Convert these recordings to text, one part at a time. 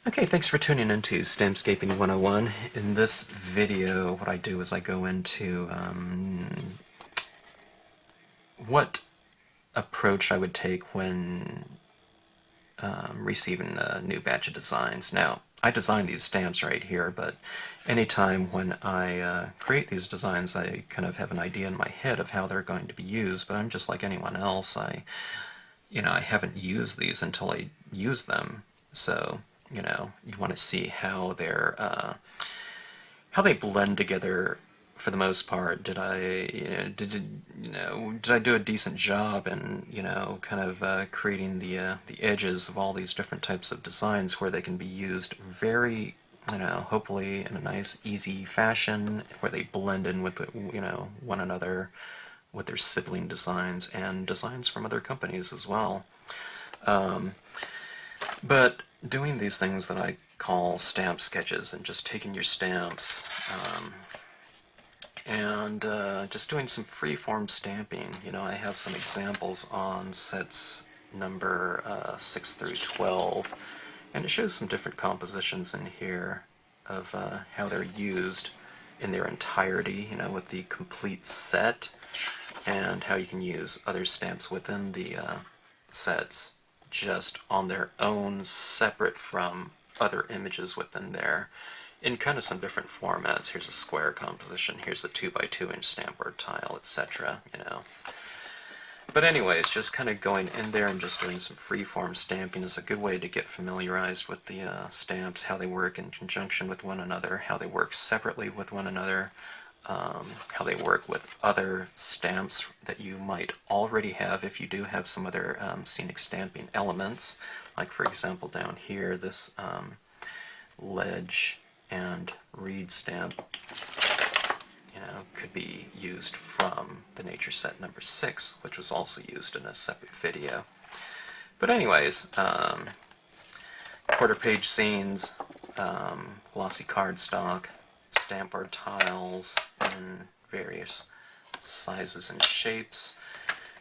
Okay, thanks for tuning into Stampscaping 101. In this video, what I do is I go into what approach I would take when receiving a new batch of designs. Now, I design these stamps right here, but anytime when I create these designs, I kind of have an idea in my head of how they're going to be used, but I'm just like anyone else. I haven't used these until I use them. So, you want to see how they blend together for the most part. Did I do a decent job in kind of creating the edges of all these different types of designs where they can be used very hopefully in a nice easy fashion where they blend in with one another with their sibling designs and designs from other companies as well. But doing these things that I call stamp sketches and just taking your stamps and just doing some freeform stamping. I have some examples on sets number 6 through 12, and it shows some different compositions in here of how they're used in their entirety, with the complete set, and how you can use other stamps within the sets just on their own, separate from other images within there, in kind of some different formats. Here's a square composition, here's a 2x2 inch Stampbord tile, etc. But anyways, just kind of going in there and just doing some freeform stamping is a good way to get familiarized with the stamps, how they work in conjunction with one another, how they work separately with one another, how they work with other stamps that you might already have if you do have some other scenic stamping elements. Like for example down here, this ledge and reed stamp could be used from the nature set number 6, which was also used in a separate video. But anyways, quarter page scenes, glossy cardstock, Stampbord tiles in various sizes and shapes.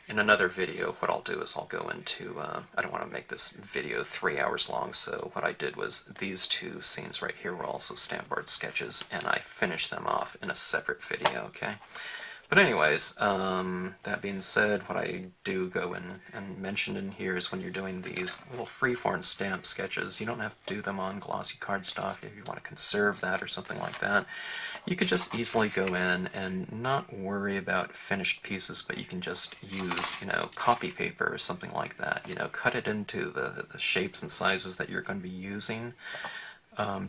In another video, what I'll do is I'll go into, I don't want to make this video 3 hours long, so what I did was these two scenes right here were also Stampbord sketches, and I finished them off in a separate video, okay? But anyways, that being said, what I do go in and mention in here is when you're doing these little freeform stamp sketches, you don't have to do them on glossy cardstock if you want to conserve that or something like that. You could just easily go in and not worry about finished pieces, but you can just use, copy paper or something like that. Cut it into the shapes and sizes that you're going to be using.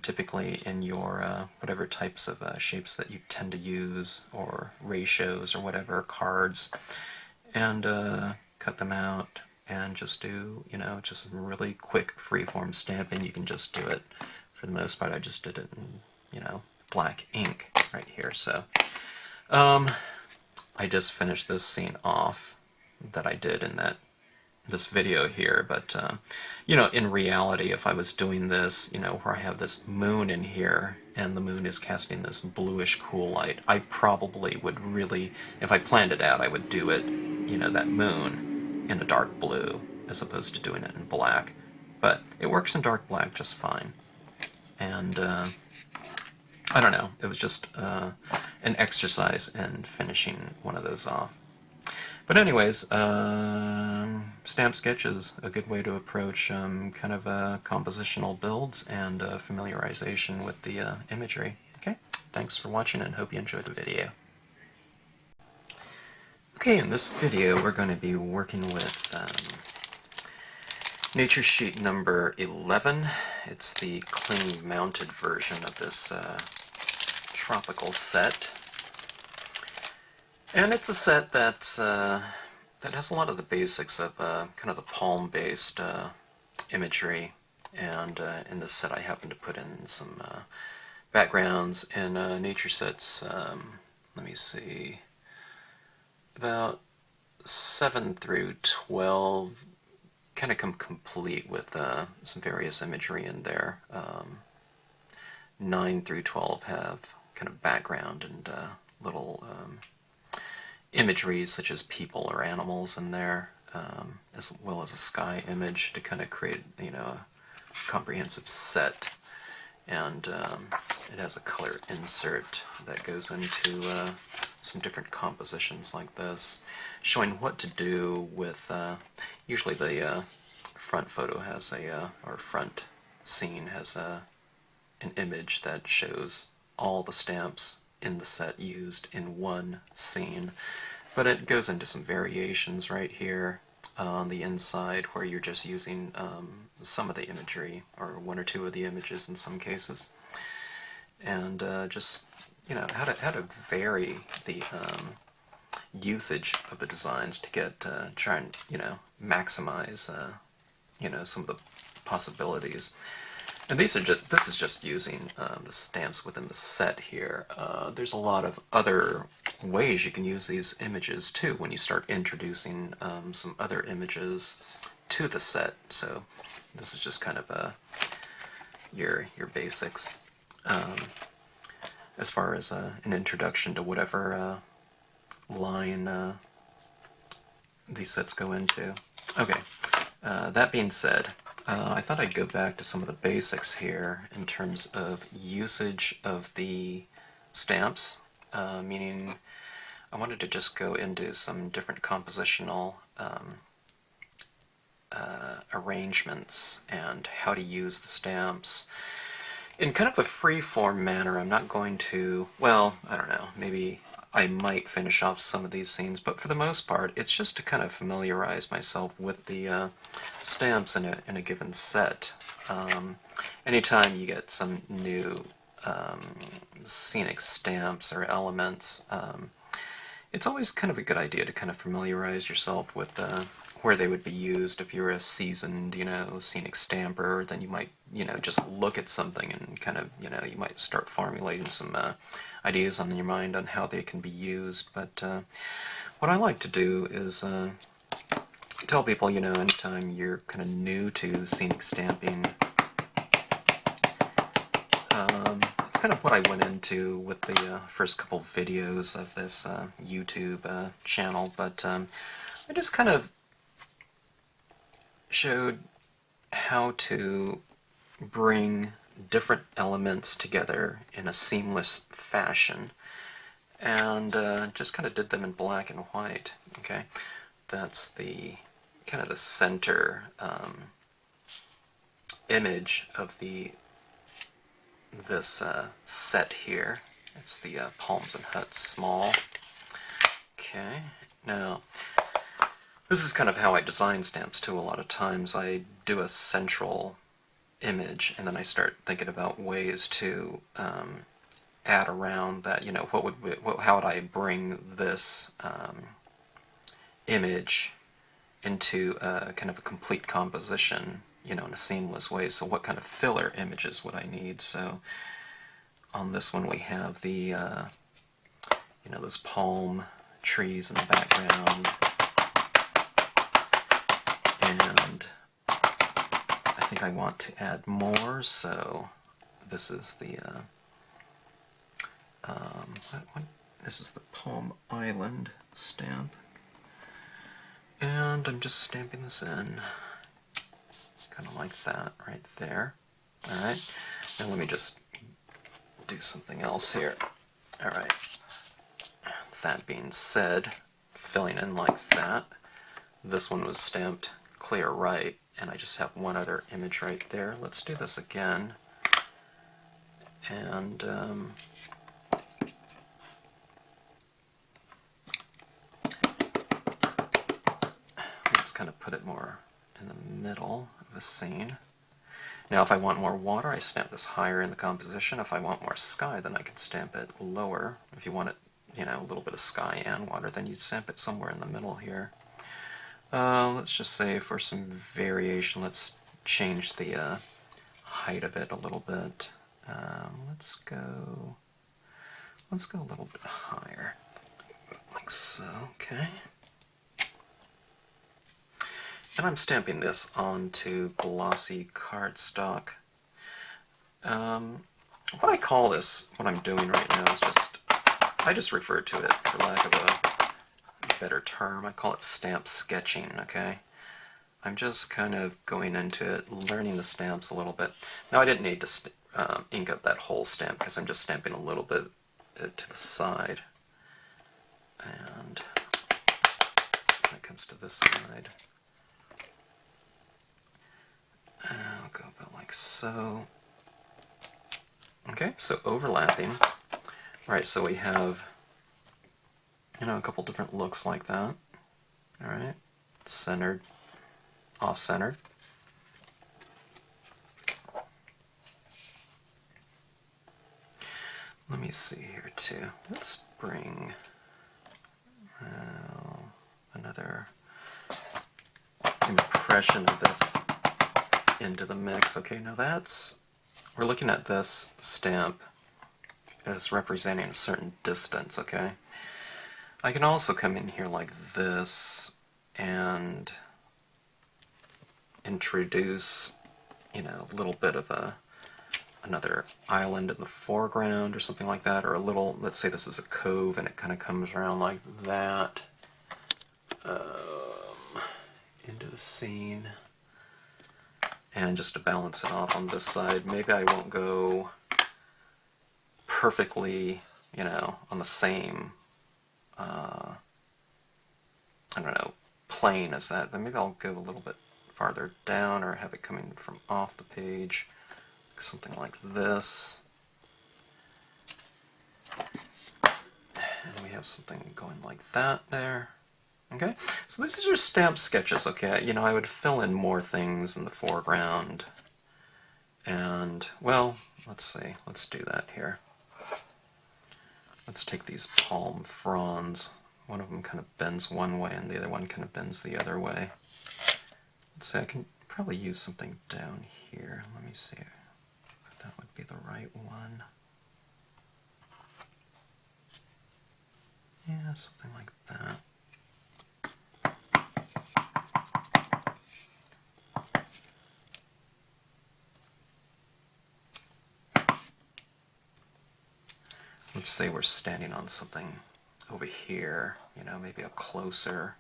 Typically in your whatever types of shapes that you tend to use, or ratios or whatever, cards, and cut them out and just do, just really quick freeform stamping. You can just do it, for the most part, I just did it in, black ink right here. So I just finished this scene off that I did in this video here, but in reality, if I was doing this, where I have this moon in here and the moon is casting this bluish cool light, I probably would really, if I planned it out, I would do it, that moon in a dark blue as opposed to doing it in black. But it works in dark black just fine. And I don't know, it was just an exercise in finishing one of those off. But anyways, stamp sketches, a good way to approach kind of compositional builds and familiarization with the imagery. Okay, thanks for watching and hope you enjoyed the video. Okay, in this video we're going to be working with nature sheet number 11. It's the cling mounted version of this tropical set. And it's a set that has a lot of the basics of kind of the palm-based imagery, and in this set I happen to put in some backgrounds in nature sets, let me see, about 7 through 12 kind of come complete with some various imagery in there. 9 through 12 have kind of background and little imagery such as people or animals in there, as well as a sky image to kind of create, comprehensive set, and it has a color insert that goes into some different compositions like this, showing what to do with, usually the front photo has or front scene has an image that shows all the stamps in the set used in one scene, but it goes into some variations right here on the inside where you're just using some of the imagery, or one or two of the images in some cases, and just how to vary the usage of the designs to get try and maximize some of the possibilities. And this is just using the stamps within the set here. There's a lot of other ways you can use these images too when you start introducing some other images to the set. So this is just kind of your basics as far as an introduction to whatever line these sets go into. Okay, that being said, I thought I'd go back to some of the basics here in terms of usage of the stamps, meaning I wanted to just go into some different compositional arrangements and how to use the stamps in kind of a free-form manner. I'm not going to, well, I don't know, maybe I might finish off some of these scenes, but for the most part, it's just to kind of familiarize myself with the stamps in a given set. Anytime you get some new scenic stamps or elements, it's always kind of a good idea to kind of familiarize yourself with where they would be used. If you're a seasoned, scenic stamper, then you might, just look at something and kind of, you might start formulating some ideas on your mind on how they can be used. But what I like to do is tell people, anytime you're kind of new to scenic stamping, it's kind of what I went into with the first couple videos of this YouTube channel, but I just kind of showed how to bring different elements together in a seamless fashion, and just kind of did them in black and white. Okay, that's the kind of the center image of this set here. It's the Palms and Huts Small. Okay, now this is kind of how I design stamps too. A lot of times I do a central image, and then I start thinking about ways to add around that. How would I bring this image into kind of a complete composition, in a seamless way? So what kind of filler images would I need? So on this one we have the those palm trees in the background, and I think I want to add more, so this is the this is the Palm Island stamp, and I'm just stamping this in kind of like that right there. Alright, now let me just do something else here. Alright, that being said, filling in like that, this one was stamped clear right, and I just have one other image right there. Let's do this again, and let's kind of put it more in the middle of the scene. Now if I want more water, I stamp this higher in the composition. If I want more sky, then I can stamp it lower. If you want it, a little bit of sky and water, then you'd stamp it somewhere in the middle here. Let's just say for some variation, let's change the height of it a little bit. Let's go a little bit higher, like so. Okay. And I'm stamping this onto glossy cardstock. What I call this, what I'm doing right now, is I just refer to it, for lack of a better term, I call it stamp sketching, okay? I'm just kind of going into it, learning the stamps a little bit. Now I didn't need to ink up that whole stamp because I'm just stamping a little bit to the side. And when it comes to this side, I'll go about like so. Okay, so overlapping. Alright, so we have, a couple different looks like that. Alright, centered, off-centered. Let me see here too. Let's bring another impression of this into the mix. Okay, now we're looking at this stamp as representing a certain distance, okay? I can also come in here like this and introduce, a little bit of another island in the foreground or something like that, or a little, let's say this is a cove and it kind of comes around like that into the scene. And just to balance it off on this side, maybe I won't go perfectly, on the same, I don't know, plane as that, but maybe I'll go a little bit farther down or have it coming from off the page, something like this. And we have something going like that there. Okay, so this is your stamp sketches, okay? I would fill in more things in the foreground. And, well, let's see, let's do that here. Let's take these palm fronds. One of them kind of bends one way and the other one kind of bends the other way. Let's see, I can probably use something down here. Let me see if that would be the right one. Yeah, something like that. Let's say we're standing on something over here, maybe a closer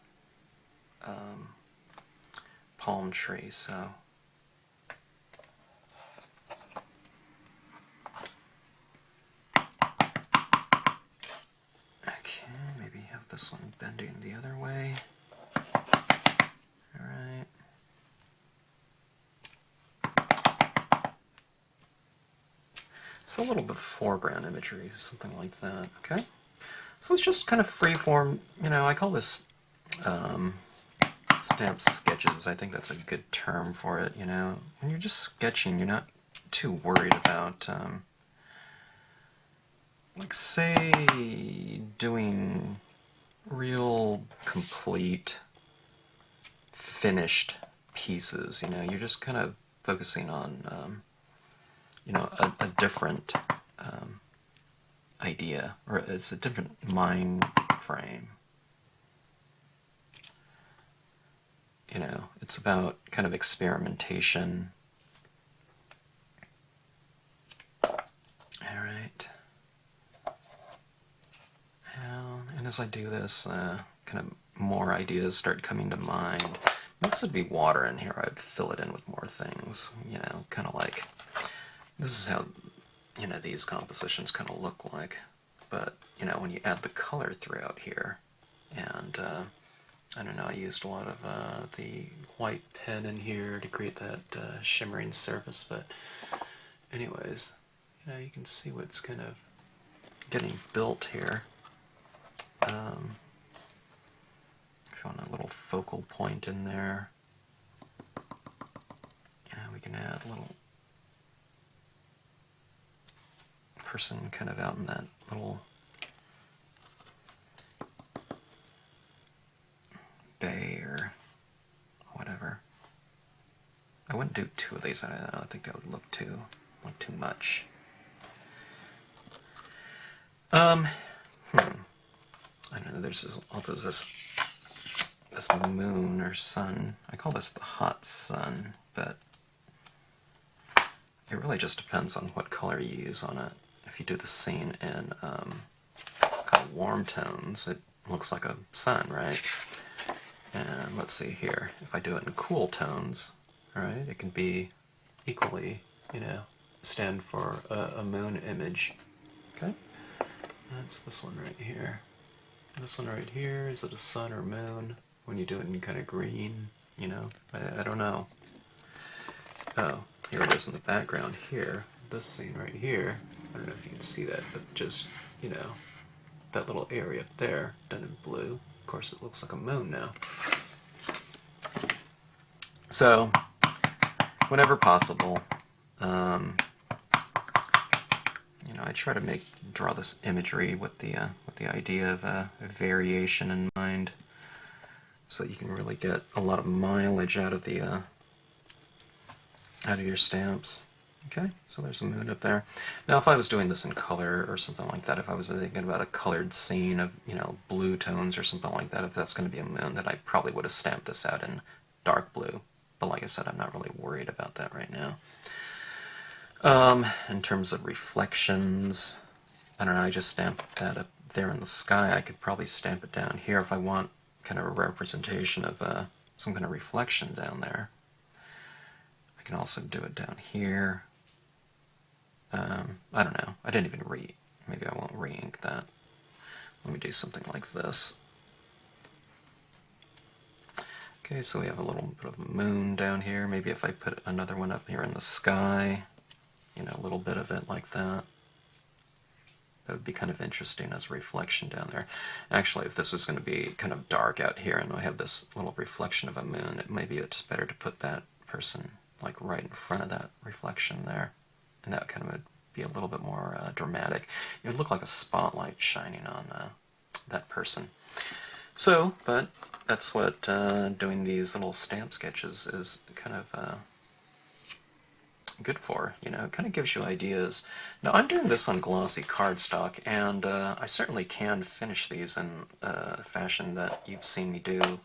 palm tree, so okay, maybe have this one bending the other way. Alright. So a little bit of foreground imagery, something like that, okay? So it's just kind of freeform, I call this stamp sketches. I think that's a good term for it, When you're just sketching, you're not too worried about, like, say, doing real complete, finished pieces, you're just kind of focusing on, a different idea, or it's a different mind frame. It's about kind of experimentation. Alright. And as I do this, kind of more ideas start coming to mind. This would be water in here. I'd fill it in with more things, kind of like, this is how, these compositions kind of look like. But, when you add the color throughout here, and, I don't know, I used a lot of the white pen in here to create that shimmering surface, but anyways, you can see what's kind of getting built here. Showing a little focal point in there. Yeah, we can add a little person kind of out in that little bay or whatever. I wouldn't do two of these. I don't think that would look too much. I don't know. There's this moon or sun. I call this the hot sun, but it really just depends on what color you use on it. If you do the scene in kind of warm tones, it looks like a sun, right? And let's see here, if I do it in cool tones, all right, it can be equally, you know, stand for a moon image. Okay, that's this one right here. This one right here, is it a sun or moon? When you do it in kind of green, you know, I don't know. Oh, here it is in the background here. This scene right here, I don't know if you can see that, but just, you know, that little area up there, done in blue. Of course, it looks like a moon now. So, whenever possible, you know, I try to draw this imagery with the idea of a variation in mind, so that you can really get a lot of mileage out of the out of your stamps. Okay, so there's a moon up there. Now, if I was doing this in color or something like that, if I was thinking about a colored scene of, you know, blue tones or something like that, if that's going to be a moon, then I probably would have stamped this out in dark blue. But like I said, I'm not really worried about that right now. In terms of reflections, I don't know, I just stamped that up there in the sky. I could probably stamp it down here if I want kind of a representation of some kind of reflection down there. I can also do it down here. I don't know. I didn't even maybe I won't re-ink that. Let me do something like this. Okay, so we have a little bit of a moon down here. Maybe if I put another one up here in the sky, you know, a little bit of it like that. That would be kind of interesting as a reflection down there. Actually, if this is going to be kind of dark out here and I have this little reflection of a moon, maybe it's better to put that person like right in front of that reflection there. And that kind of would be a little bit more dramatic. It would look like a spotlight shining on that person. So, but that's what doing these little stamp sketches is kind of good for. You know, it kind of gives you ideas. Now, I'm doing this on glossy cardstock, and I certainly can finish these in a fashion that you've seen me do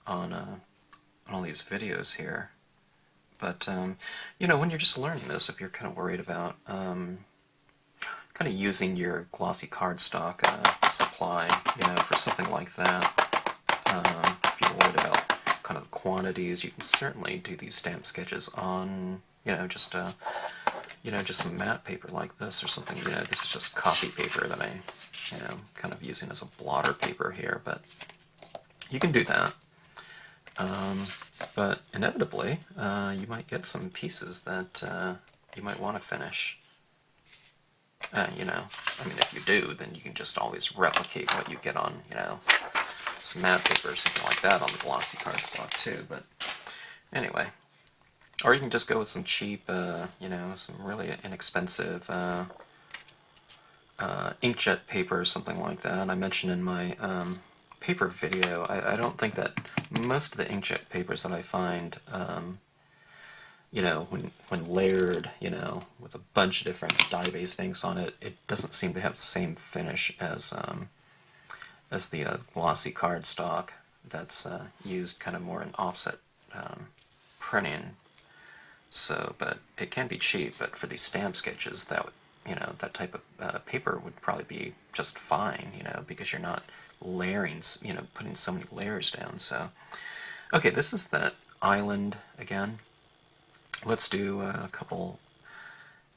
on all these videos here. But, you know, when you're just learning this, if you're kind of worried about kind of using your glossy cardstock supply, you know, for something like that, if you're worried about kind of the quantities, you can certainly do these stamp sketches on, you know, just some matte paper like this or something. You know, this is just copy paper that I, you know, kind of using as a blotter paper here, but you can do that. But inevitably, you might get some pieces that you might want to finish. You know, I mean, if you do, then you can just always replicate what you get on, you know, some matte paper or something like that on the glossy cardstock too. But anyway, or you can just go with some cheap, you know, some really inexpensive inkjet paper or something like that. I mentioned in my paper video, I don't think that most of the inkjet papers that I find, you know, when layered, you know, with a bunch of different dye-based inks on it, it doesn't seem to have the same finish as the glossy cardstock that's used kind of more in offset printing. So, but it can be cheap. But for these stamp sketches, that would, you know, that type of paper would probably be just fine, you know, because you're not layering, you know, putting so many layers down. So, okay, this is that island again. Let's do a couple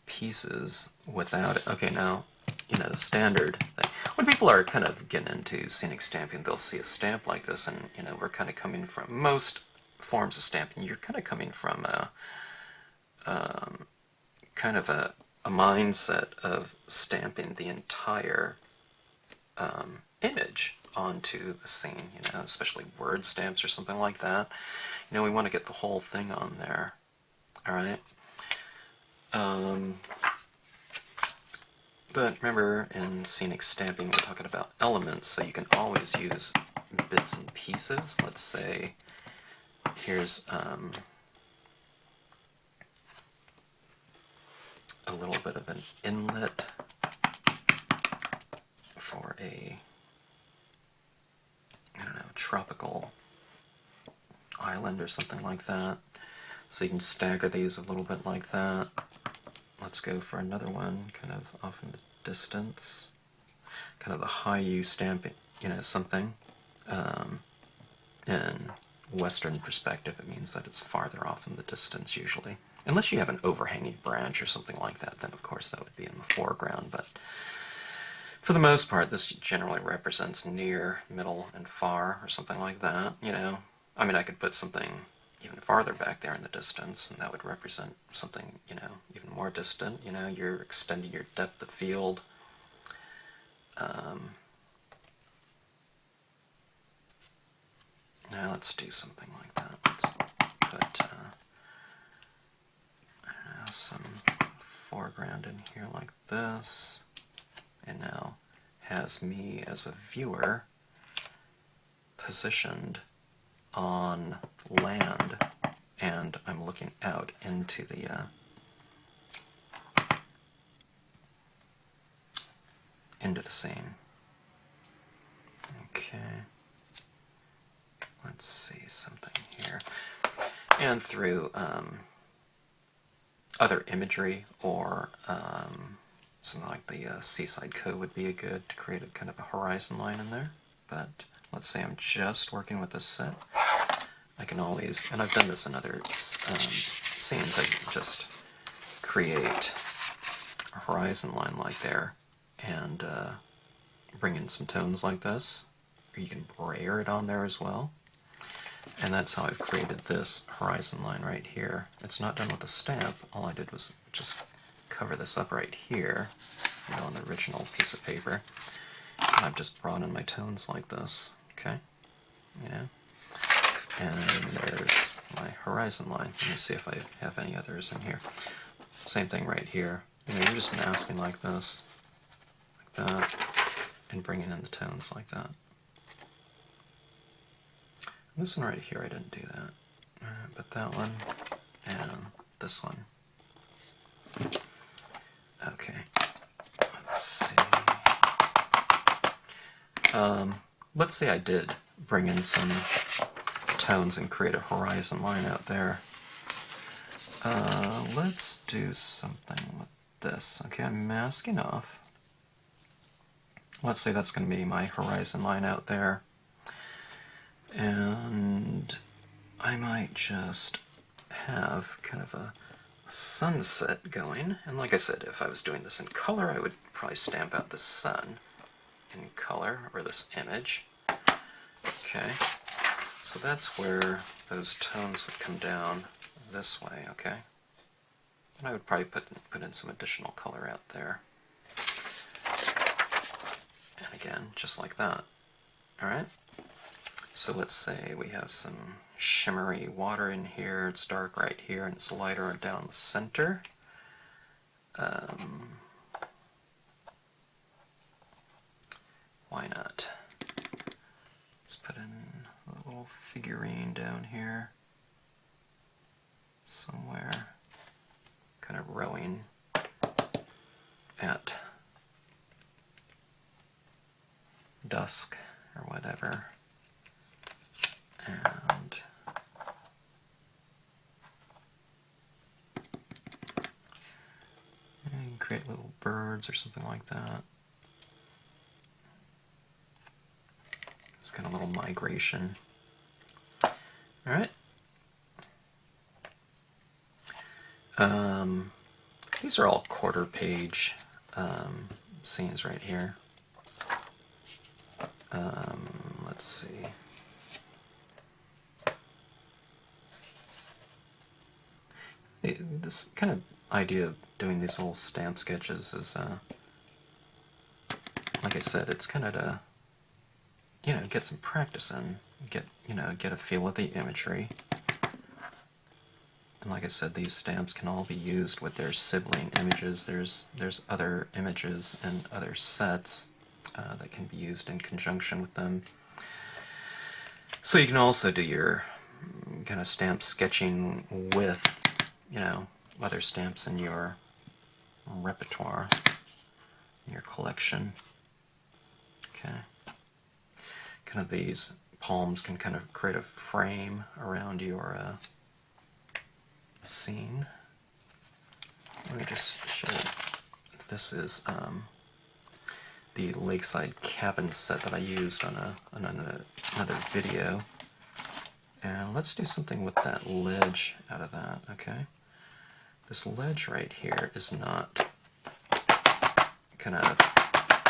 pieces without it. Okay, now, you know, the standard thing. When people are kind of getting into scenic stamping, they'll see a stamp like this, and, you know, we're kind of coming from most forms of stamping. You're kind of coming from kind of a mindset of stamping the entire image onto a scene, you know, especially word stamps or something like that. You know, we want to get the whole thing on there. All right. But remember, in scenic stamping, we're talking about elements, so you can always use bits and pieces. Let's say here's a little bit of an inlet for a, I don't know, tropical island or something like that. So you can stagger these a little bit like that. Let's go for another one, kind of off in the distance. Kind of the high U stamping, you know, something. in Western perspective, it means that it's farther off in the distance usually. Unless you have an overhanging branch or something like that, then of course that would be in the foreground, but for the most part, this generally represents near, middle, and far, or something like that, you know. I mean, I could put something even farther back there in the distance, and that would represent something, you know, even more distant. You know, you're extending your depth of field. Now let's do something like that. Let's put, I don't know, some foreground in here like this, and now has me as a viewer positioned on land, and I'm looking out into the scene. Okay, let's see something here. And through other imagery, or something like the Seaside Cove would be good to create a kind of a horizon line in there. But let's say I'm just working with this set. I can always, and I've done this in other scenes, I can just create a horizon line like there and bring in some tones like this. Or you can brayer it on there as well. And that's how I've created this horizon line right here. It's not done with a stamp. All I did was just cover this up right here, you know, on the original piece of paper. And I've just brought in my tones like this, okay? You know? And there's my horizon line. Let me see if I have any others in here. Same thing right here. You know, you're just masking like this, like that, and bringing in the tones like that. And this one right here, I didn't do that. But that one and this one. Okay, let's see. Let's say I did bring in some tones and create a horizon line out there. Let's do something with this. Okay, I'm masking off. Let's say that's going to be my horizon line out there. And I might just have kind of a sunset going. And like I said, if I was doing this in color, I would probably stamp out the sun in color, or this image. Okay, so that's where those tones would come down this way, okay? And I would probably put in some additional color out there. And again, just like that. Alright? So let's say we have some shimmery water in here, it's dark right here, and it's lighter down the center. Why not? Let's put in a little figurine down here somewhere, kind of rowing at dusk or whatever. And you can create little birds or something like that. It's kind of a little migration. Alright. These are all quarter page scenes right here. Let's see. This kind of idea of doing these little stamp sketches is, like I said, it's kind of to, you know, get some practice in, get a feel of the imagery. And like I said, these stamps can all be used with their sibling images. There's other images and other sets that can be used in conjunction with them. So you can also do your kind of stamp sketching with, you know, other stamps in your repertoire, in your collection. Okay. Kind of these palms can kind of create a frame around your scene. Let me just show you. This is the lakeside cabin set that I used on another video. And let's do something with that ledge out of that, okay? This ledge right here is not kind of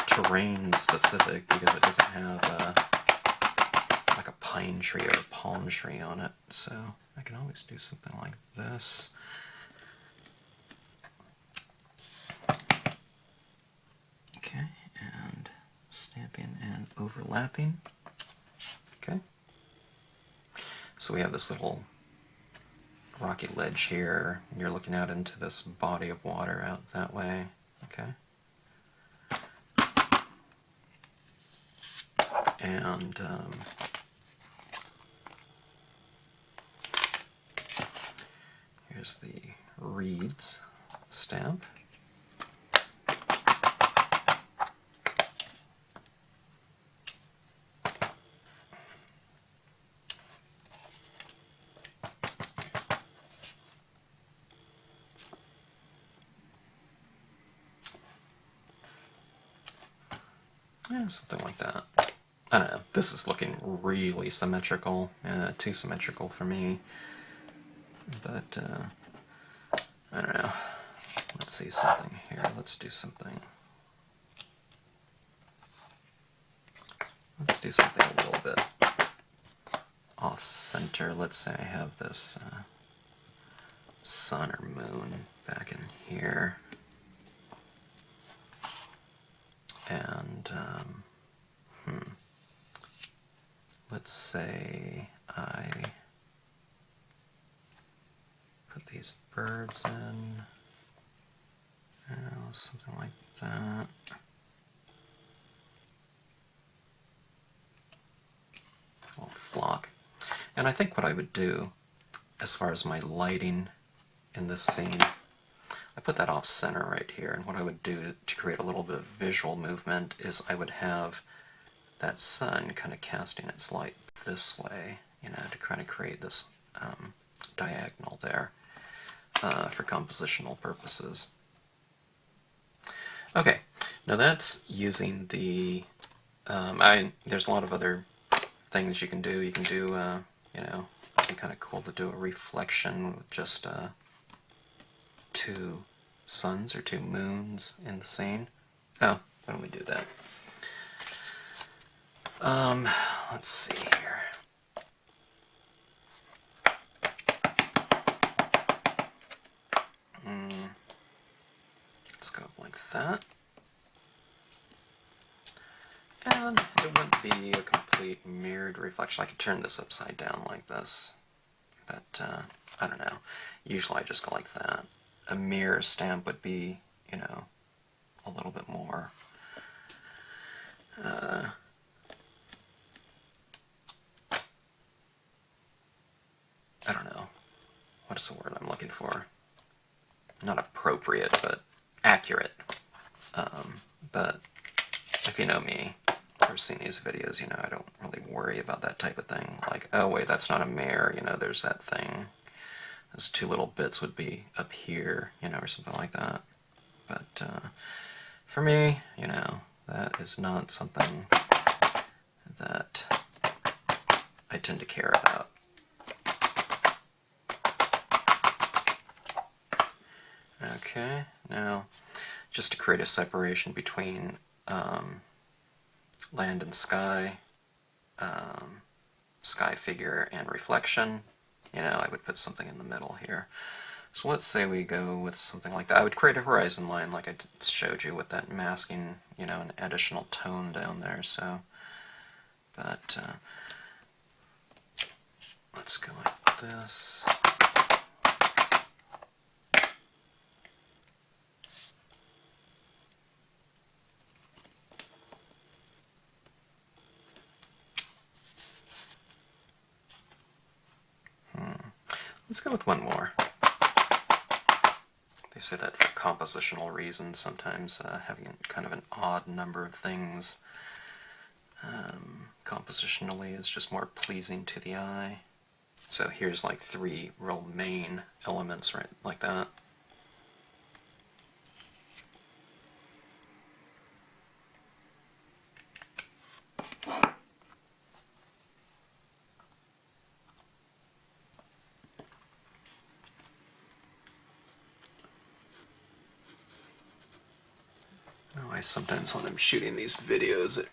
terrain specific because it doesn't have like a pine tree or a palm tree on it. So I can always do something like this. Okay, and stamping and overlapping. Okay. So we have this little rocky ledge here. You're looking out into this body of water out that way. Okay. And here's the reeds stamp. Yeah, something like that. I don't know. This is looking really symmetrical. Too symmetrical for me. But, I don't know. Let's see something here. Let's do something. Let's do something a little bit off-center. Let's say I have this sun or moon back in here. And, let's say I put these birds in, something like that. A little flock. And I think what I would do, as far as my lighting in this scene, I put that off center right here, and what I would do to create a little bit of visual movement is I would have that sun kind of casting its light this way, to kind of create this diagonal there for compositional purposes. Okay, now that's using the, there's a lot of other things you can do. You can do, it'd be kind of cool to do a reflection with just two suns or two moons in the scene. Oh, why don't we do that? Let's see here. Let's go like that. And it wouldn't be a complete mirrored reflection. I could turn this upside down like this, but I don't know. Usually I just go like that. A mirror stamp would be, a little bit more I don't know. What is the word I'm looking for? Not appropriate, but accurate. But if you know me, or seen these videos, I don't really worry about that type of thing. Like, oh wait, that's not a mirror, there's that thing. Those two little bits would be up here, or something like that. But for me, that is not something that I tend to care about. Okay, now just to create a separation between land and sky, sky figure and reflection, I would put something in the middle here. So let's say we go with something like that. I would create a horizon line like I showed you with that masking, an additional tone down there. So, but let's go like this. Let's go with one more. They say that for compositional reasons, sometimes having kind of an odd number of things compositionally is just more pleasing to the eye. So here's like 3 real main elements, right, like that. I sometimes when I'm shooting these videos,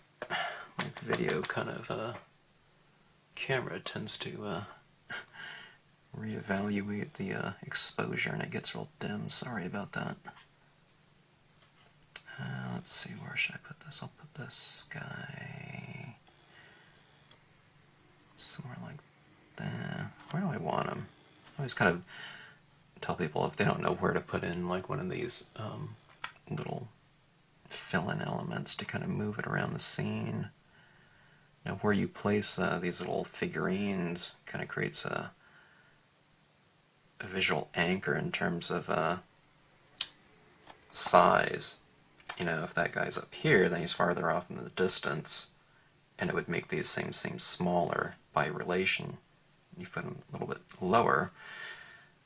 my video kind of camera tends to reevaluate the exposure and it gets real dim. Sorry about that. Let's see, where should I put this? I'll put this guy somewhere like that. Where do I want him? I always kind of tell people if they don't know where to put in like one of these little fill-in elements to kind of move it around the scene. Now where you place these little figurines kind of creates a visual anchor in terms of size. You know, if that guy's up here, then he's farther off in the distance, and it would make these things seem smaller by relation. You put them a little bit lower,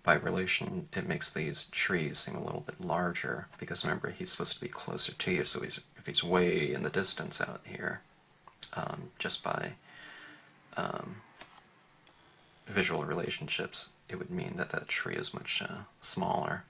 by relation, it makes these trees seem a little bit larger, because remember, he's supposed to be closer to you, so if he's way in the distance out here, just by visual relationships, it would mean that that tree is much smaller.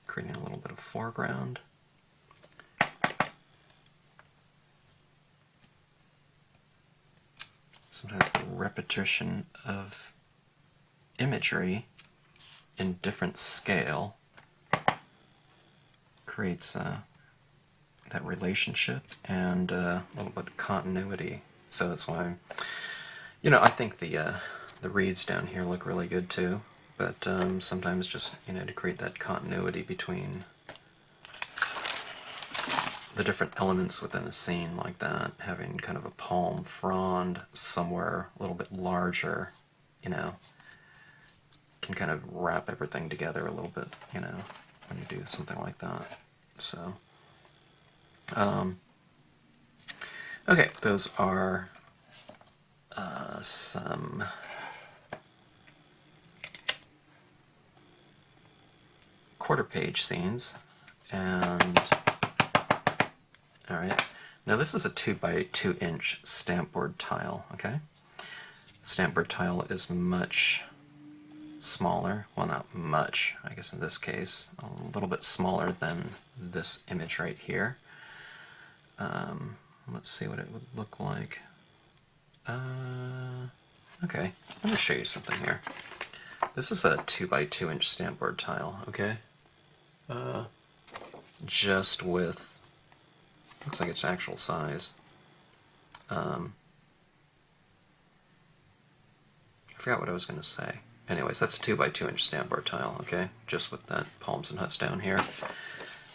Creating a little bit of foreground. Sometimes the repetition of imagery in different scale creates that relationship and a little bit of continuity. So that's why, you know, I think the reeds down here look really good too. But sometimes just, you know, to create that continuity between the different elements within a scene like that, having kind of a palm frond somewhere a little bit larger, you know, can kind of wrap everything together a little bit, you know, when you do something like that. So, okay, those are some quarter page scenes, and alright, now this is a 2 by 2 inch Stampbord tile, okay? Stampbord tile is much smaller, well not much, I guess in this case, a little bit smaller than this image right here. Let's see what it would look like. Okay, let me show you something here. This is a 2 by 2 inch Stampbord tile, okay? Just with, looks like it's actual size. I forgot what I was going to say. Anyways, that's a 2 by 2 inch Stampbord tile, okay? Just with that palms and huts down here.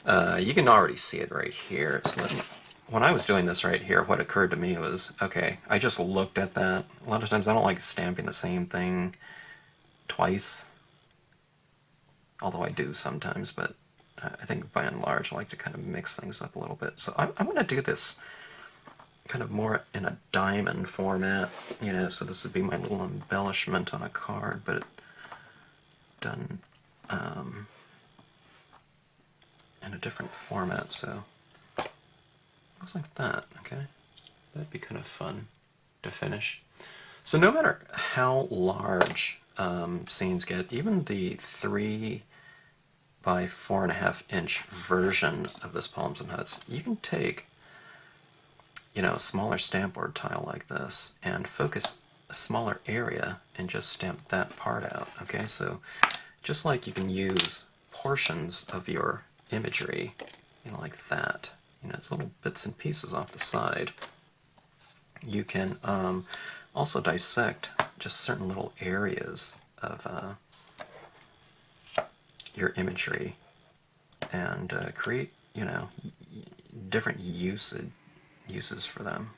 You can already see it right here. When I was doing this right here, what occurred to me was, okay, I just looked at that. A lot of times I don't like stamping the same thing twice. Although I do sometimes, but I think by and large I like to kind of mix things up a little bit. So I'm going to do this kind of more in a diamond format, you know, so this would be my little embellishment on a card, but done in a different format, so looks like that, okay? That'd be kind of fun to finish. So no matter how large scenes get, even the 3 by 4.5 inch version of this Palms and Huts, you can take, you know, a smaller Stampbord tile like this and focus a smaller area and just stamp that part out, okay? So just like you can use portions of your imagery, you know, like that, you know, it's little bits and pieces off the side. You can also dissect just certain little areas of your imagery and create, you know, different uses for them.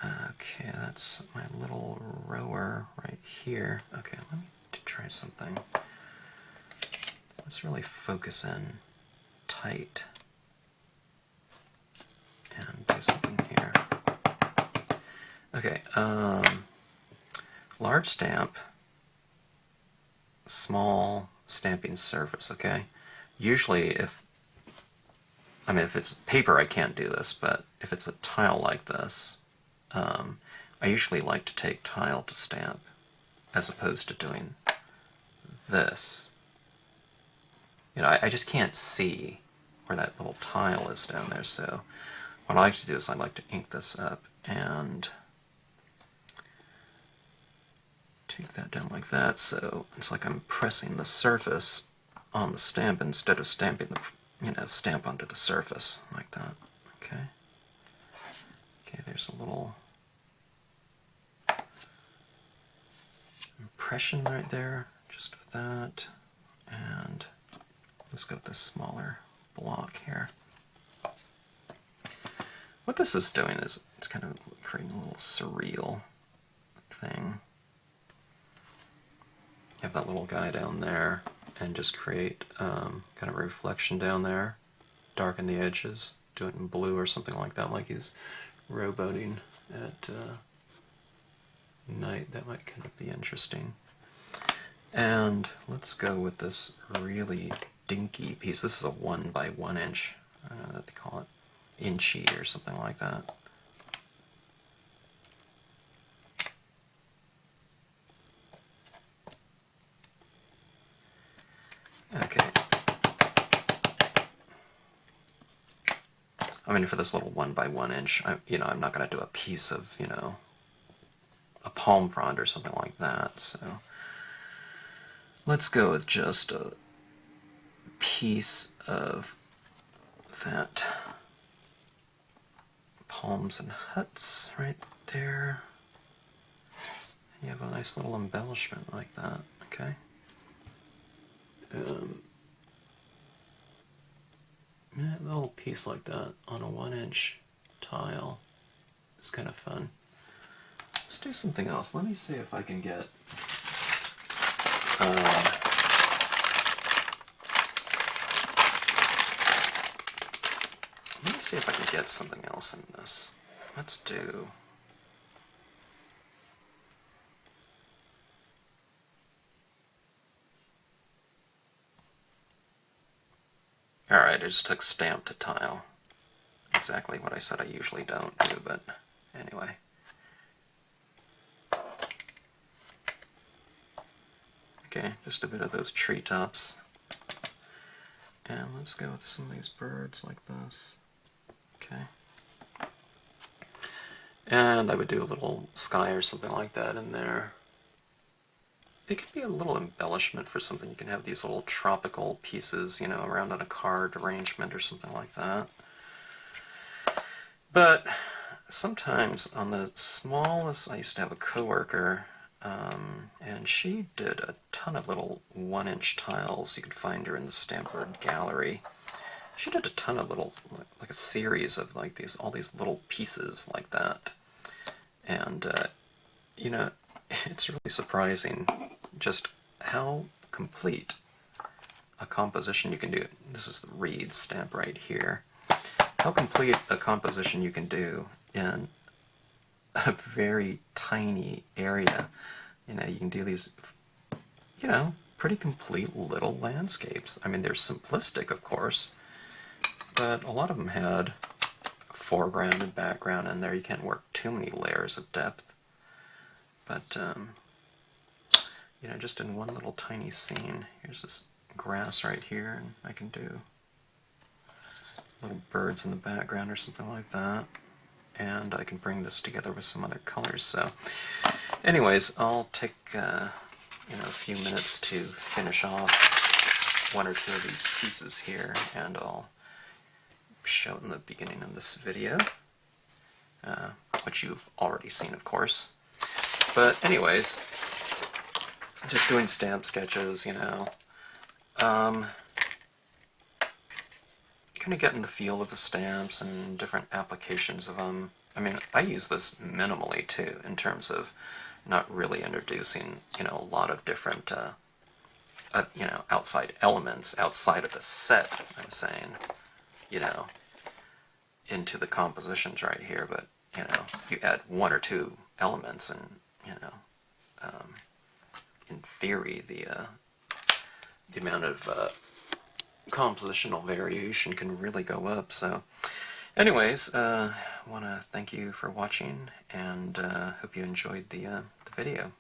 Okay, that's my little rower right here. Okay, let me try something. Let's really focus in tight. do something here. Okay, large stamp, small stamping surface, okay? Usually if it's paper I can't do this, but if it's a tile like this, I usually like to take tile to stamp as opposed to doing this. You know, I just can't see where that little tile is down there, so what I like to do is I like to ink this up and take that down like that, so it's like I'm pressing the surface on the stamp instead of stamping the, you know, stamp onto the surface like that. Okay. Okay, there's a little impression right there, just of that, and let's go with this smaller block here. What this is doing is it's kind of creating a little surreal thing. You have that little guy down there, and just create kind of a reflection down there, darken the edges, do it in blue or something like that, like he's rowboating at night. That might kind of be interesting. And let's go with this really dinky piece. This is a 1 by 1 inch. I don't know what they call it, inchy or something like that. Okay. I mean, for this little 1 by 1 inch, I'm not going to do a piece of, a palm frond or something like that. So let's go with just a piece of that palms and huts right there. And you have a nice little embellishment like that. Okay. Yeah, a little piece like that on a 1 inch tile is kind of fun. Let's do something else. Let me see if I can get something else in this. Let's do alright, I just took stamp to tile. Exactly what I said I usually don't do, but anyway. Okay, just a bit of those treetops. And let's go with some of these birds like this. Okay. And I would do a little sky or something like that in there. It could be a little embellishment for something. You can have these little tropical pieces, around on a card arrangement or something like that. But sometimes on the smallest, I used to have a coworker, and she did a ton of little 1 inch tiles. You could find her in the Stampbord gallery. She did a ton of little, like a series of like all these little pieces like that. And, it's really surprising just how complete a composition you can do. This is the Reed stamp right here. How complete a composition you can do in a very tiny area. You can do these, pretty complete little landscapes. I mean, they're simplistic, of course, but a lot of them had foreground and background in there. You can't work too many layers of depth. But, just in one little tiny scene, here's this grass right here, and I can do little birds in the background or something like that. And I can bring this together with some other colors. So, anyways, I'll take, a few minutes to finish off 1 or 2 of these pieces here, and I'll show it in the beginning of this video, which you've already seen, of course. But anyways, just doing stamp sketches, kind of getting the feel of the stamps and different applications of them. I mean, I use this minimally too, in terms of not really introducing, a lot of different, outside elements outside of the set. I'm saying, into the compositions right here, but you know, you add one or two elements, and you know, in theory, the amount of compositional variation can really go up. So, anyways, I want to thank you for watching, and hope you enjoyed the video.